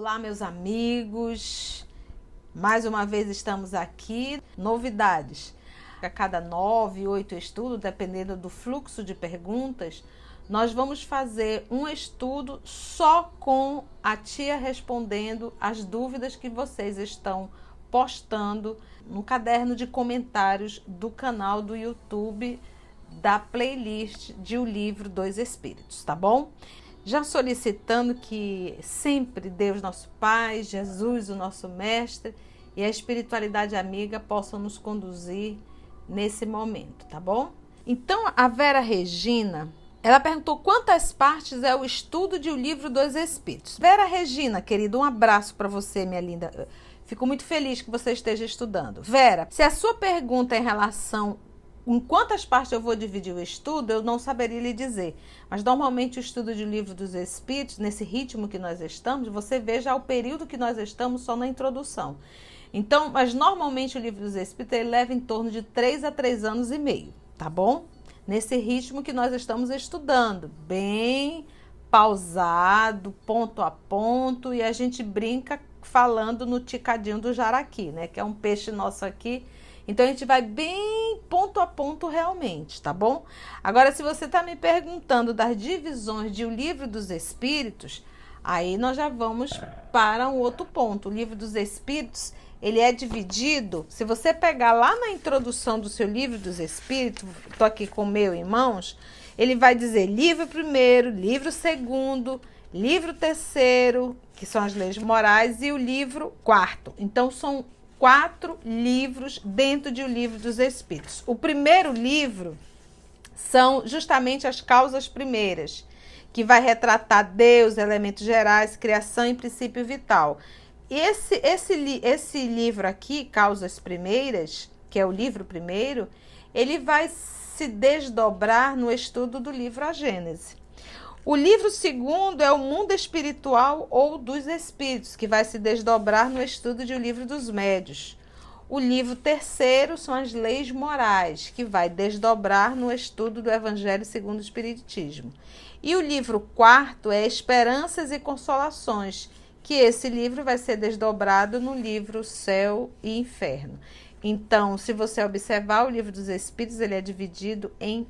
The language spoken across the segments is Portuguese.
Olá, meus amigos, mais uma vez estamos aqui. Novidades, a cada 9, 8 estudos, dependendo do fluxo de perguntas, nós vamos fazer um estudo só com a tia respondendo as dúvidas que vocês estão postando no caderno de comentários do canal do YouTube da playlist de O Livro dos Espíritos, tá bom? Já solicitando que sempre Deus, nosso Pai, Jesus, o nosso Mestre, e a espiritualidade amiga possam nos conduzir nesse momento, tá bom? Então, a Vera Regina, ela perguntou quantas partes é o estudo de O Livro dos Espíritos. Vera Regina, querida, um abraço para você, minha linda. Fico muito feliz que você esteja estudando. Vera, se a sua pergunta é em relação em quantas partes eu vou dividir o estudo, eu não saberia lhe dizer. Mas normalmente o estudo de O Livro dos Espíritos, nesse ritmo que nós estamos, você veja o período que nós estamos só na introdução. Então, mas normalmente o Livro dos Espíritos ele leva em torno de 3 a 3 anos e meio, tá bom? Nesse ritmo que nós estamos estudando, bem pausado, ponto a ponto, e a gente brinca falando no ticadinho do jaraqui, né? Que é um peixe nosso aqui. Então, a gente vai bem ponto a ponto realmente, tá bom? Agora, se você está me perguntando das divisões de O Livro dos Espíritos, aí nós já vamos para um outro ponto. O Livro dos Espíritos, ele é dividido, se você pegar lá na introdução do seu Livro dos Espíritos, estou aqui com o meu em mãos, ele vai dizer livro primeiro, livro segundo, livro terceiro, que são as leis morais, e o livro quarto. Então, são 4 livros dentro de O Livro dos Espíritos. O primeiro livro são justamente as causas primeiras, que vai retratar Deus, elementos gerais, criação e princípio vital. Esse livro aqui, Causas Primeiras, que é o livro primeiro, ele vai se desdobrar no estudo do livro A Gênese. O livro segundo é o Mundo Espiritual ou dos Espíritos, que vai se desdobrar no estudo de O Livro dos Médios. O livro terceiro são as Leis Morais, que vai desdobrar no estudo do Evangelho segundo o Espiritismo. E o livro quarto é Esperanças e Consolações, que esse livro vai ser desdobrado no livro Céu e Inferno. Então, se você observar, o Livro dos Espíritos ele é dividido em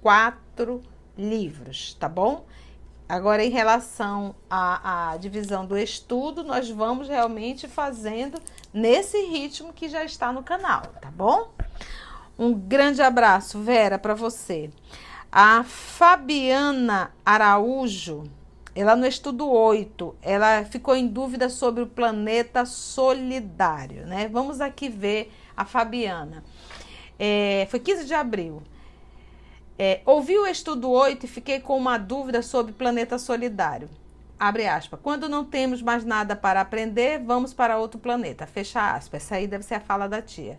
4 livros, tá bom? Agora, em relação à divisão do estudo, nós vamos realmente fazendo nesse ritmo que já está no canal, tá bom? Um grande abraço, Vera, para você. A Fabiana Araújo, ela no estudo 8, ela ficou em dúvida sobre o planeta solidário, né? Vamos aqui ver a Fabiana. Foi 15 de abril. Ouvi o estudo 8 e fiquei com uma dúvida sobre planeta solidário. Abre aspas. Quando não temos mais nada para aprender, vamos para outro planeta. Fecha aspas. Essa aí deve ser a fala da tia.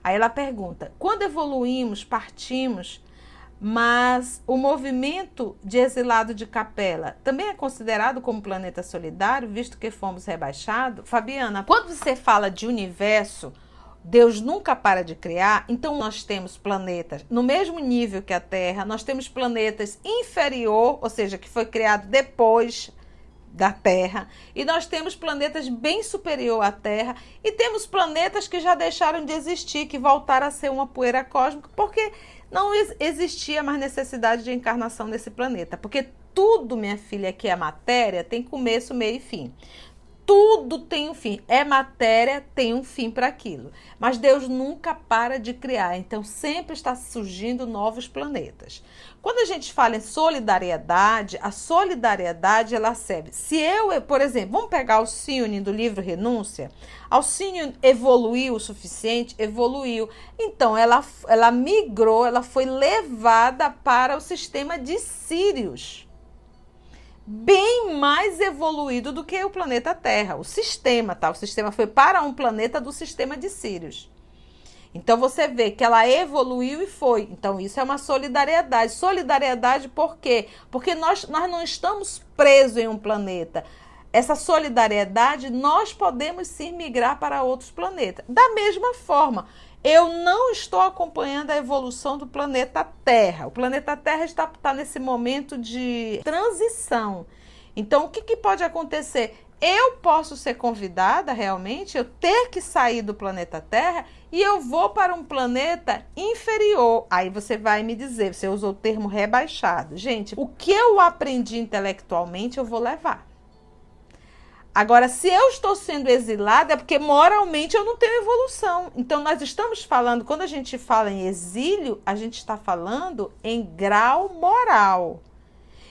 Aí ela pergunta, quando evoluímos, partimos, mas o movimento de exilado de Capela também é considerado como planeta solidário, visto que fomos rebaixados? Fabiana, quando você fala de universo, Deus nunca para de criar, então nós temos planetas no mesmo nível que a Terra, nós temos planetas inferior, ou seja, que foi criado depois da Terra, e nós temos planetas bem superior à Terra, e temos planetas que já deixaram de existir, que voltaram a ser uma poeira cósmica, porque não existia mais necessidade de encarnação nesse planeta, porque tudo, minha filha, que é matéria, tem começo, meio e fim. Tudo tem um fim, é matéria, tem um fim para aquilo. Mas Deus nunca para de criar, então sempre está surgindo novos planetas. Quando a gente fala em solidariedade, a solidariedade ela serve. Se eu, por exemplo, vamos pegar Alcione do livro Renúncia, Alcione evoluiu o suficiente? Evoluiu. Então ela migrou, ela foi levada para o sistema de Sírius. Bem mais evoluído do que o planeta Terra, o sistema, tá? O sistema foi para um planeta do sistema de Sírius. Então, você vê que ela evoluiu e foi. Então, isso é uma solidariedade. Solidariedade por quê? Porque nós não estamos presos em um planeta. Essa solidariedade, nós podemos sim migrar para outros planetas. Da mesma forma, eu não estou acompanhando a evolução do planeta Terra. O planeta Terra está nesse momento de transição. Então, o que pode acontecer? eu posso ser convidada realmente, eu ter que sair do planeta Terra e eu vou para um planeta inferior. Aí você vai me dizer, você usou o termo rebaixado. Gente, o que eu aprendi intelectualmente eu vou levar. Agora, se eu estou sendo exilada, é porque moralmente eu não tenho evolução. Então, nós estamos falando, quando a gente fala em exílio, a gente está falando em grau moral.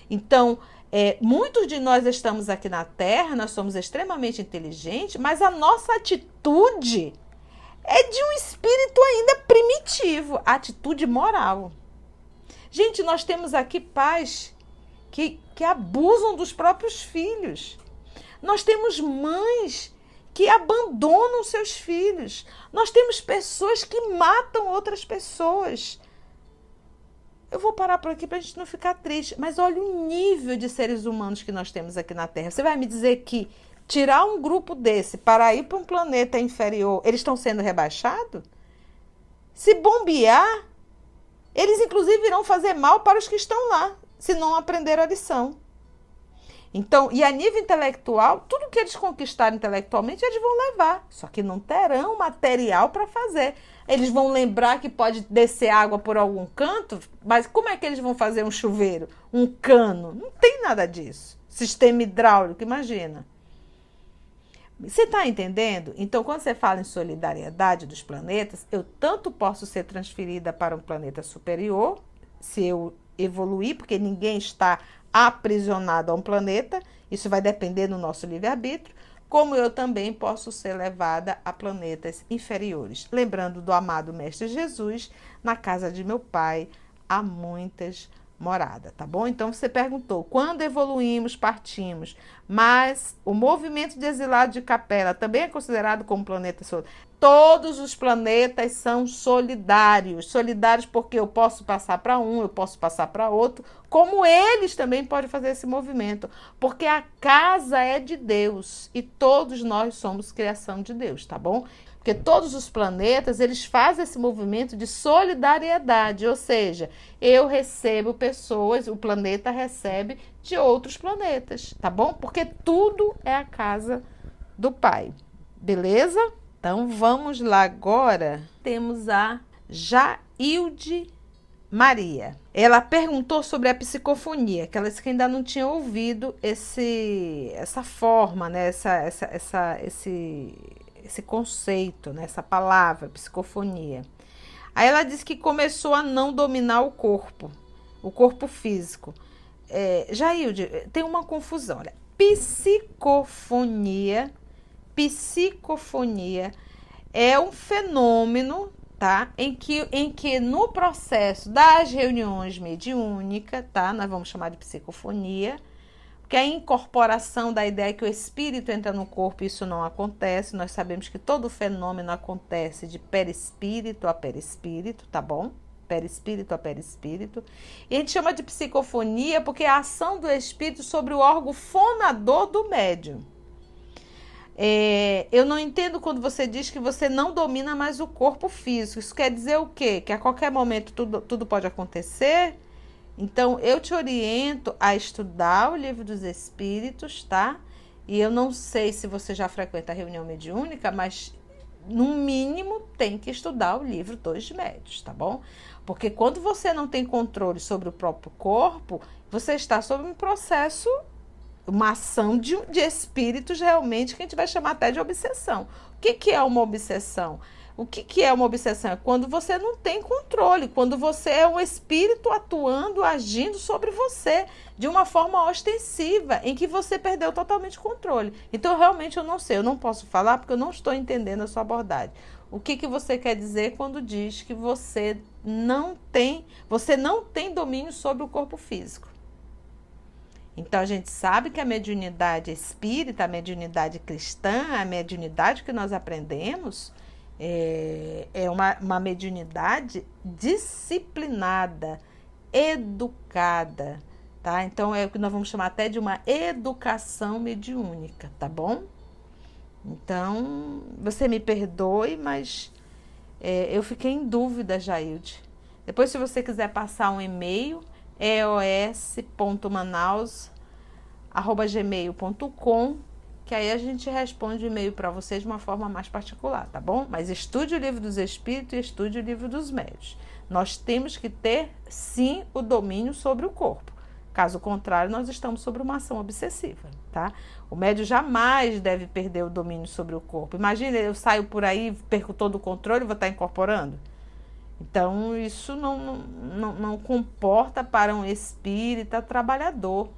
Então, muitos de nós estamos aqui na Terra, nós somos extremamente inteligentes, mas a nossa atitude é de um espírito ainda primitivo, atitude moral. Gente, nós temos aqui pais que abusam dos próprios filhos. Nós temos mães que abandonam seus filhos. Nós temos pessoas que matam outras pessoas. Eu vou parar por aqui para a gente não ficar triste, mas olha o nível de seres humanos que nós temos aqui na Terra. Você vai me dizer que tirar um grupo desse para ir para um planeta inferior, eles estão sendo rebaixados? Se bombear, eles inclusive irão fazer mal para os que estão lá, se não aprenderam a lição. Então, e a nível intelectual, tudo que eles conquistarem intelectualmente, eles vão levar. Só que não terão material para fazer. Eles vão lembrar que pode descer água por algum canto, mas como é que eles vão fazer um chuveiro? Um cano? Não tem nada disso. Sistema hidráulico, imagina. Você está entendendo? Então, quando você fala em solidariedade dos planetas, eu tanto posso ser transferida para um planeta superior, se eu evoluir, porque ninguém está aprisionado a um planeta, isso vai depender do nosso livre-arbítrio, como eu também posso ser levada a planetas inferiores. Lembrando do amado Mestre Jesus, na casa de meu Pai há muitas moradas, tá bom? Então você perguntou, quando evoluímos, partimos, mas o movimento de exilado de Capela também é considerado como planeta solidário. Todos os planetas são solidários. Solidários porque eu posso passar para um, eu posso passar para outro, como eles também podem fazer esse movimento. Porque a casa é de Deus e todos nós somos criação de Deus, tá bom? Porque todos os planetas, eles fazem esse movimento de solidariedade, ou seja, eu recebo pessoas, o planeta recebe de outros planetas, tá bom? Porque tudo é a casa do Pai, beleza? Então, vamos lá agora. Temos a Jailde Maria. Ela perguntou sobre a psicofonia, que ela disse que ainda não tinha ouvido essa forma, né? Esse conceito, né? Essa palavra, psicofonia. Aí ela disse que começou a não dominar o corpo físico. Jailde, tem uma confusão. Olha, psicofonia é um fenômeno, tá? Em que no processo das reuniões mediúnicas, tá? Nós vamos chamar de psicofonia, porque a incorporação da ideia que o espírito entra no corpo, isso não acontece. Nós sabemos que todo fenômeno acontece de perispírito a perispírito, tá bom? Perispírito a perispírito. E a gente chama de psicofonia porque é a ação do espírito sobre o órgão fonador do médium. Eu não entendo quando você diz que você não domina mais o corpo físico. Isso quer dizer o quê? Que a qualquer momento tudo pode acontecer? Então, eu te oriento a estudar o Livro dos Espíritos, tá? E eu não sei se você já frequenta a reunião mediúnica, mas no mínimo tem que estudar o livro Dois Médios, tá bom? Porque quando você não tem controle sobre o próprio corpo, você está sob um processo, uma ação de espíritos realmente que a gente vai chamar até de obsessão. O que é uma obsessão? O que é uma obsessão? É quando você não tem controle, quando você é um espírito atuando, agindo sobre você de uma forma ostensiva, em que você perdeu totalmente o controle. Então, realmente, eu não sei, eu não posso falar porque eu não estou entendendo a sua abordagem. O que você quer dizer quando diz que você não tem domínio sobre o corpo físico? Então, a gente sabe que a mediunidade espírita, a mediunidade cristã, a mediunidade que nós aprendemos é uma mediunidade disciplinada, educada, tá? Então, é o que nós vamos chamar até de uma educação mediúnica, tá bom? Então, você me perdoe, mas eu fiquei em dúvida, Jailde. Depois, se você quiser passar um e-mail, eos.manaus@gmail.com, que aí a gente responde o e-mail para vocês de uma forma mais particular, tá bom? Mas estude o livro dos Espíritos e estude o livro dos Médiuns. Nós temos que ter, sim, o domínio sobre o corpo. Caso contrário, nós estamos sobre uma ação obsessiva, tá? O médium jamais deve perder o domínio sobre o corpo. Imagina, eu saio por aí, perco todo o controle e vou estar incorporando. Então, isso não comporta para um espírita trabalhador.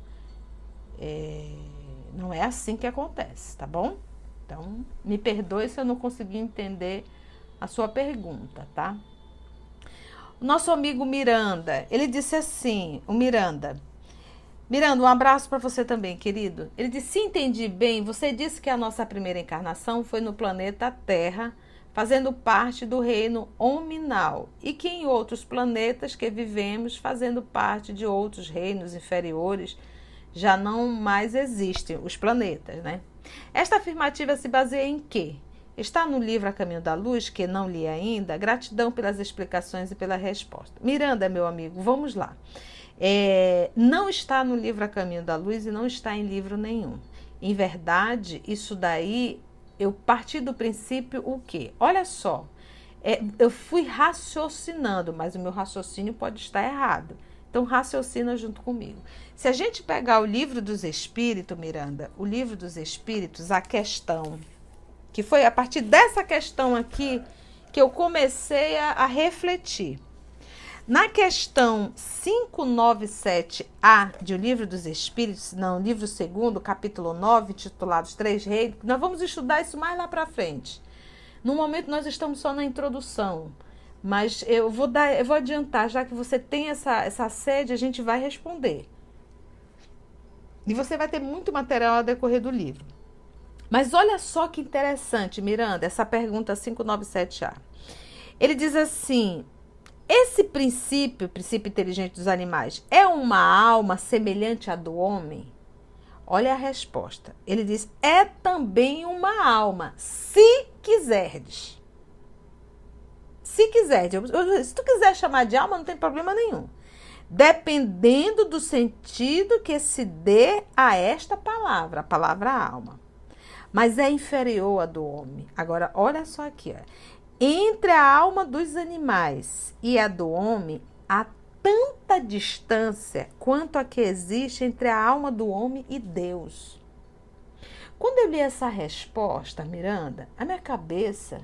Não é assim que acontece, tá bom? Então, me perdoe se eu não consegui entender a sua pergunta, tá? O nosso amigo Miranda, ele disse assim, o Miranda, um abraço para você também, querido. Ele disse, se entendi bem, você disse que a nossa primeira encarnação foi no planeta Terra, fazendo parte do reino hominal, e que em outros planetas que vivemos, fazendo parte de outros reinos inferiores, já não mais existem os planetas, né? Esta afirmativa se baseia em quê? Está no livro A Caminho da Luz, que não li ainda. Gratidão pelas explicações e pela resposta. Miranda, meu amigo, vamos lá. Não está no livro A Caminho da Luz e não está em livro nenhum. Em verdade, isso daí, eu parti do princípio o quê? Olha só, eu fui raciocinando, mas o meu raciocínio pode estar errado. Então, raciocina junto comigo. Se a gente pegar o livro dos Espíritos, Miranda, o livro dos Espíritos, a questão, que foi a partir dessa questão aqui que eu comecei a refletir. Na questão 597A de O Livro dos Espíritos, não, livro 2º, capítulo 9, titulado Os Três Reinos, nós vamos estudar isso mais lá para frente. No momento, nós estamos só na introdução. Mas eu vou adiantar, já que você tem essa sede, a gente vai responder. E você vai ter muito material ao decorrer do livro. Mas olha só que interessante, Miranda, essa pergunta 597A. Ele diz assim, esse princípio inteligente dos animais, é uma alma semelhante à do homem? Olha a resposta. Ele diz, é também uma alma, se quiserdes. Se quiser, se tu quiser chamar de alma, não tem problema nenhum. Dependendo do sentido que se dê a esta palavra, a palavra alma. Mas é inferior à do homem. Agora, olha só aqui. Ó. Entre a alma dos animais e a do homem, há tanta distância quanto a que existe entre a alma do homem e Deus. Quando eu li essa resposta, Miranda, a minha cabeça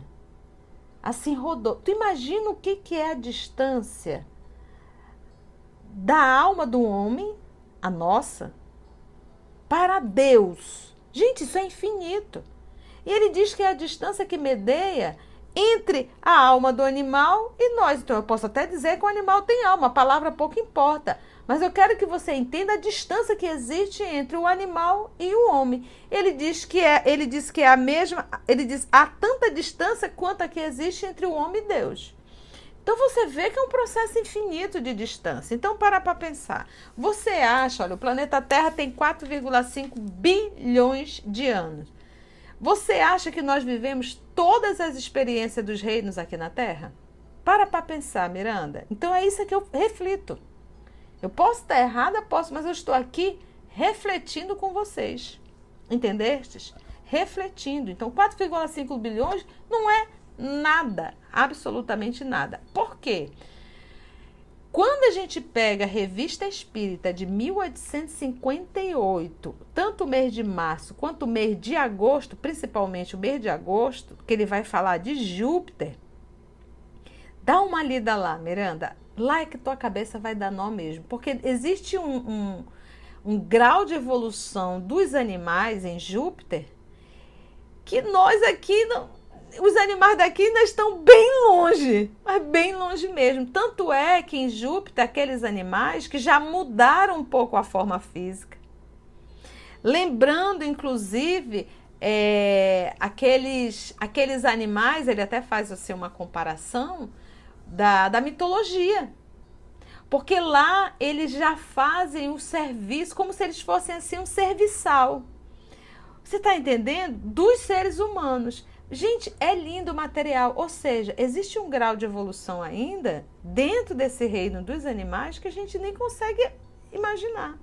assim rodou. Tu imagina o que é a distância da alma do homem, a nossa, para Deus. Gente, isso é infinito. E ele diz que é a distância que medeia entre a alma do animal e nós. Então eu posso até dizer que o animal tem alma, a palavra pouco importa. Mas eu quero que você entenda a distância que existe entre o animal e o homem. Ele diz que é a mesma, ele diz, há tanta distância quanto a que existe entre o homem e Deus. Então você vê que é um processo infinito de distância. Então para pensar. Você acha, olha, o planeta Terra tem 4,5 bilhões de anos. Você acha que nós vivemos todas as experiências dos reinos aqui na Terra? Para pensar, Miranda. Então é isso que eu reflito. Eu posso estar errada, mas eu estou aqui refletindo com vocês. Entendestes? Refletindo. Então, 4,5 bilhões não é nada, absolutamente nada. Por quê? Quando a gente pega a Revista Espírita de 1858, tanto o mês de março quanto o mês de agosto, principalmente o mês de agosto, que ele vai falar de Júpiter, dá uma lida lá, Miranda. Lá é que tua cabeça vai dar nó mesmo, porque existe um grau de evolução dos animais em Júpiter que nós aqui, os animais daqui ainda estão bem longe, mas bem longe mesmo. Tanto é que em Júpiter, aqueles animais que já mudaram um pouco a forma física. Lembrando, inclusive, aqueles animais, ele até faz assim, uma comparação, da mitologia, porque lá eles já fazem o serviço como se eles fossem assim um serviçal. Você está entendendo? Dos seres humanos. Gente, é lindo o material, ou seja, existe um grau de evolução ainda dentro desse reino dos animais que a gente nem consegue imaginar.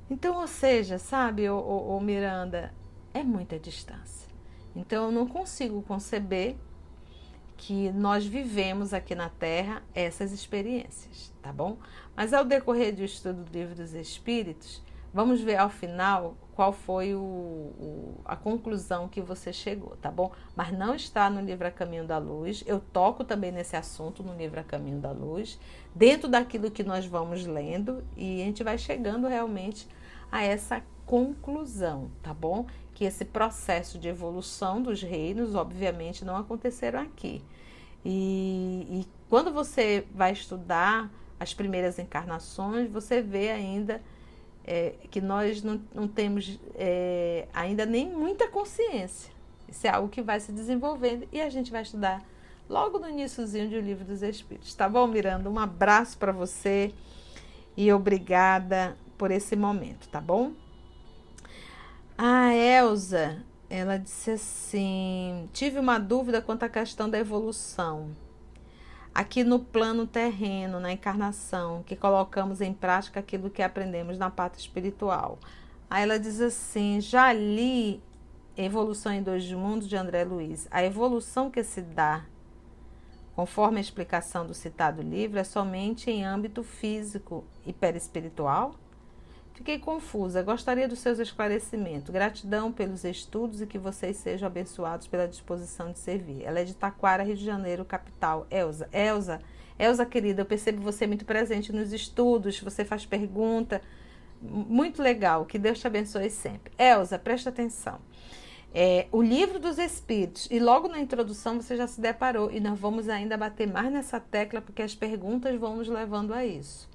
Então, ou seja, sabe, ô Miranda, é muita distância. Então, eu não consigo conceber que nós vivemos aqui na Terra essas experiências, tá bom? Mas ao decorrer do estudo do Livro dos Espíritos, vamos ver ao final qual foi a conclusão que você chegou, tá bom? Mas não está no livro A Caminho da Luz. Eu toco também nesse assunto no livro A Caminho da Luz, dentro daquilo que nós vamos lendo, e a gente vai chegando realmente a essa conclusão, tá bom? Que esse processo de evolução dos reinos, obviamente, não aconteceram aqui. E quando você vai estudar as primeiras encarnações, você vê ainda que nós não temos ainda nem muita consciência. Isso é algo que vai se desenvolvendo e a gente vai estudar logo no iniciozinho de O Livro dos Espíritos. Tá bom, Miranda? Um abraço para você e obrigada por esse momento, tá bom? A Elza, ela disse assim: tive uma dúvida quanto à questão da evolução. Aqui no plano terreno, na encarnação, que colocamos em prática aquilo que aprendemos na pátria espiritual. Aí ela diz assim: já li Evolução em Dois Mundos, de André Luiz. A evolução que se dá, conforme a explicação do citado livro, é somente em âmbito físico e perispiritual? Fiquei confusa, gostaria dos seus esclarecimentos. Gratidão pelos estudos e que vocês sejam abençoados pela disposição de servir. Ela é de Taquara, Rio de Janeiro, capital. Elza, querida, eu percebo você muito presente nos estudos, você faz pergunta, muito legal, que Deus te abençoe sempre. Elza, presta atenção. O Livro dos Espíritos, e logo na introdução você já se deparou, e nós vamos ainda bater mais nessa tecla, porque as perguntas vão nos levando a isso.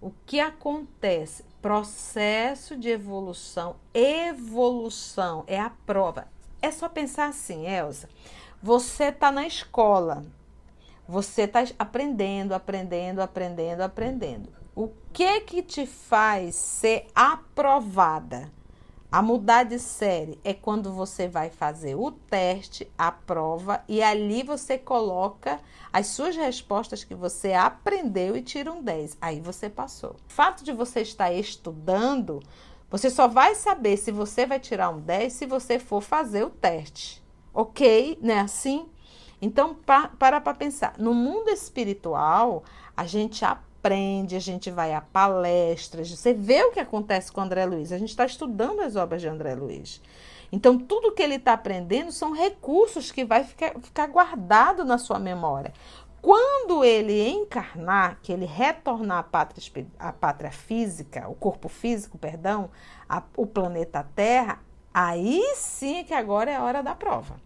O que acontece? Processo de evolução. Evolução é a prova. É só pensar assim, Elza. Você está na escola. Você está aprendendo. O que te faz ser aprovada? A mudar de série é quando você vai fazer o teste, a prova, e ali você coloca as suas respostas que você aprendeu e tira um 10. Aí você passou. O fato de você estar estudando, você só vai saber se você vai tirar um 10 se você for fazer o teste. Ok? Não é assim? Então, para pensar. No mundo espiritual, a gente aprende, a gente vai a palestras, você vê o que acontece com o André Luiz, a gente está estudando as obras de André Luiz. Então, tudo que ele está aprendendo são recursos que vai ficar guardado na sua memória. Quando ele encarnar, que ele retornar à pátria física, o corpo físico, perdão, o planeta Terra, aí sim que agora é a hora da prova.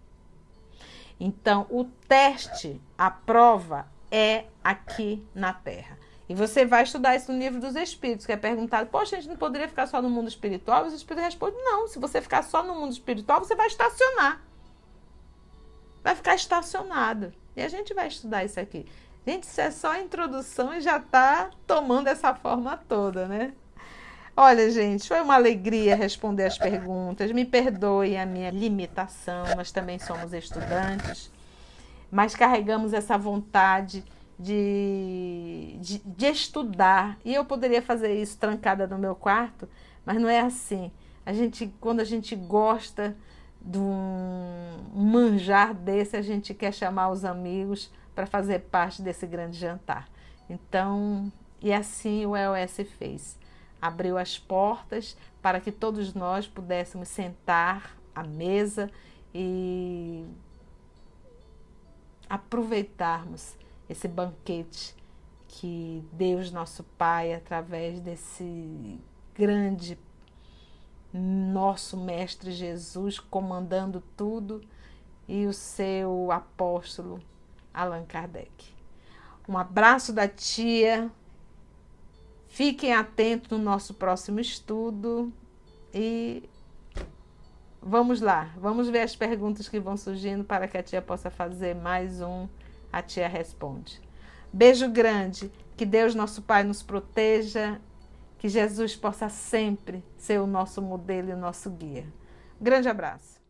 Então, o teste, a prova, é aqui na Terra. E você vai estudar isso no Livro dos Espíritos, que é perguntado: poxa, a gente não poderia ficar só no mundo espiritual? E os Espíritos respondem: não, se você ficar só no mundo espiritual, você vai estacionar. Vai ficar estacionado. E a gente vai estudar isso aqui. Gente, isso é só a introdução e já está tomando essa forma toda, né? Olha, gente, foi uma alegria responder as perguntas. Me perdoe a minha limitação, nós também somos estudantes, mas carregamos essa vontade de estudar. E eu poderia fazer isso trancada no meu quarto, mas não é assim. Quando a gente gosta de um manjar desse, a gente quer chamar os amigos para fazer parte desse grande jantar. Então, e assim o EOS fez. Abriu as portas para que todos nós pudéssemos sentar à mesa e aproveitarmos esse banquete que Deus, nosso Pai, através desse grande nosso Mestre Jesus, comandando tudo, e o seu apóstolo Allan Kardec. Um abraço da tia. Fiquem atentos no nosso próximo estudo e vamos lá, vamos ver as perguntas que vão surgindo para que a tia possa fazer mais um A Tia Responde. Beijo grande, que Deus, nosso Pai, nos proteja, que Jesus possa sempre ser o nosso modelo e o nosso guia. Grande abraço.